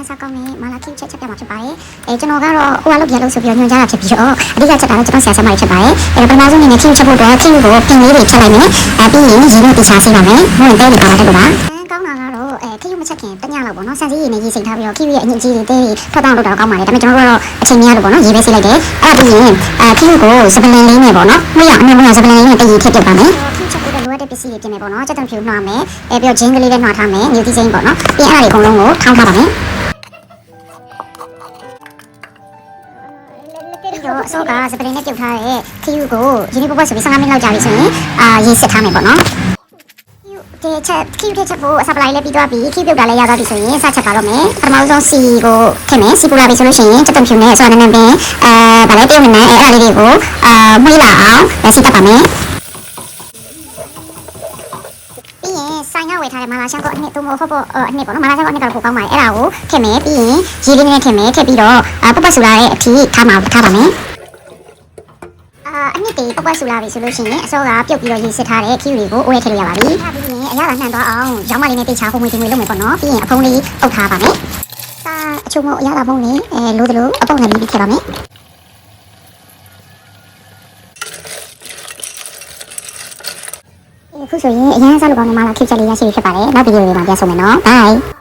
ရင်စားကောင်းနေမာလာခင်းချက်ပြမှာဖြစ်ပါတယ်ကျွန်တော်ကတော့ဟိုကလုပ်ပြလို့ဆိုပြီးညွှန်ကြားတာဖြစ်ပြီးတော့အဓိကချက်တာတော့ကျွန်တော်ဆရာဆရာမကြီးဖြစ်ပါတယ်ပထမဆုံးအနေနဲ့ခင်းချက်ဖို့တော့ခင်းကိုပြင်လေးတွေဖြတ်လိုက်မယ်ပြီးရင်ရေနဲ့တေချာဆေးပါမယ်ဟိုရင်တဲတွေပါလာတဲ့လို့ပါကောင်းတာကတော့ခင်းမချက်ခင်တညလောက်ပေါ့နော်စံစည်းရည်နဲ့ရေစိမ်ထားပြီးတော့ခင်းရဲ့အညစ်အကြေးတွေတဲတွေထွက်တောင်းလုပ်တာကောင်းပါတယ်ဒါပေမဲ့ကျွန်တော်တို့ကတော့အချိန်ကြီးရလို့ပေါ့နော်ရေပဲဆေးလိုက်တယ်အဲ့ဒါပြီးရင်ခင်းကိုစပလင်လေးနဲ့ပေါ့နော်မရအနည်းမရစပလင်လေးနဲ့တည်ရထည့်ပြပါမယ်လိုအပ်တဲ့ပစ္စည်းတွေပြင်မယ်ပေါ့နော်စက်သွန်ဖြူနှွားမယ်ပြီးတော့ဂျင်းကလေးလည်းနှွားထားမယ်မြူတီစိမ်းပေါ့နော်ပြီးအဲ့ဒါတွေအကုန်လုံးကိုထောင်းထားပါမယ်ပြီးတော့အစောကစပလင်နဲ့ပြုတ်ထားတဲ့ခီယူကိုရင်းနှီးပွက်ဆိုပြီး15မိနစ်လောက်ကြာပြီဆိုရင်ရေစစ်ထားမယ်ပေါ့နော်ဒီချက်ခီယူတဲ့ချက်ကိုအစပလိုက်လည်းပြီးသွားပြီခီပြုတ်တာလည်းရသွားပြီဆိုရင်စချက်ပါတော့မယ်ပထမဆုံးစီကိုထည့်မယ်စီပူလာပြီဆိုလို့ရှိရင်စက်သွန်ဖြူနဲ့ဆိုတာနည်းနည်းပင်ဗာလဲပြုတ်နေမယ်အဲ့ဒါလေးတွေကိုမွေးလာအောင်စီတက်ပါမယ်ဆိုင်ကဝယ်ထားတဲ့မာလာရှန်ကိုအနှစ်သုံးဖို့ဟုတ်ဖို့အနှစ်ပေါ့နော်မာလာရှန်ကိုအနှစ်ကတော့ပိုကောင်းပါတယ်အဲ့ဒါကိုထည့်မယ်ပြီးရင်ရေလေးနဲ့ထည့်မယ်ထည့်ပြီးတော့ပပဆူလာရဲ့အထီးထားပါမယ်အနှစ်တေပပဆူလာပြီဆိုလို့ရှိရင်အစောကပြုတ်ပြီးတော့ရေစစ်ထားတဲ့ခီးတွေကိုအိုးရဲထည့်လို့ရပါပြီထားပြီးရင်အရသာနှံသွားအောင်ရောင်းမလေးနဲ့တိတ်ချာပုံမွေတင်မွေလုပ်မယ်ပေါ့နော်ပြီးရင်အဖုံးလေးပုတ်ထားပါမယ်အချုံမအရသာဖုံးလေးလိုသလိုအပုတ်နဲ့ပြီးထည့်ပါမယ်ခုဆိုရင်အရင်စားလို့ကောင်းနေမှာလားခစ်ချက်လေးရရှိပြီဖြစ်ပါတယ်နောက်ဗီဒီယိုတွေမှာပြန်ဆုံမယ်နော် bye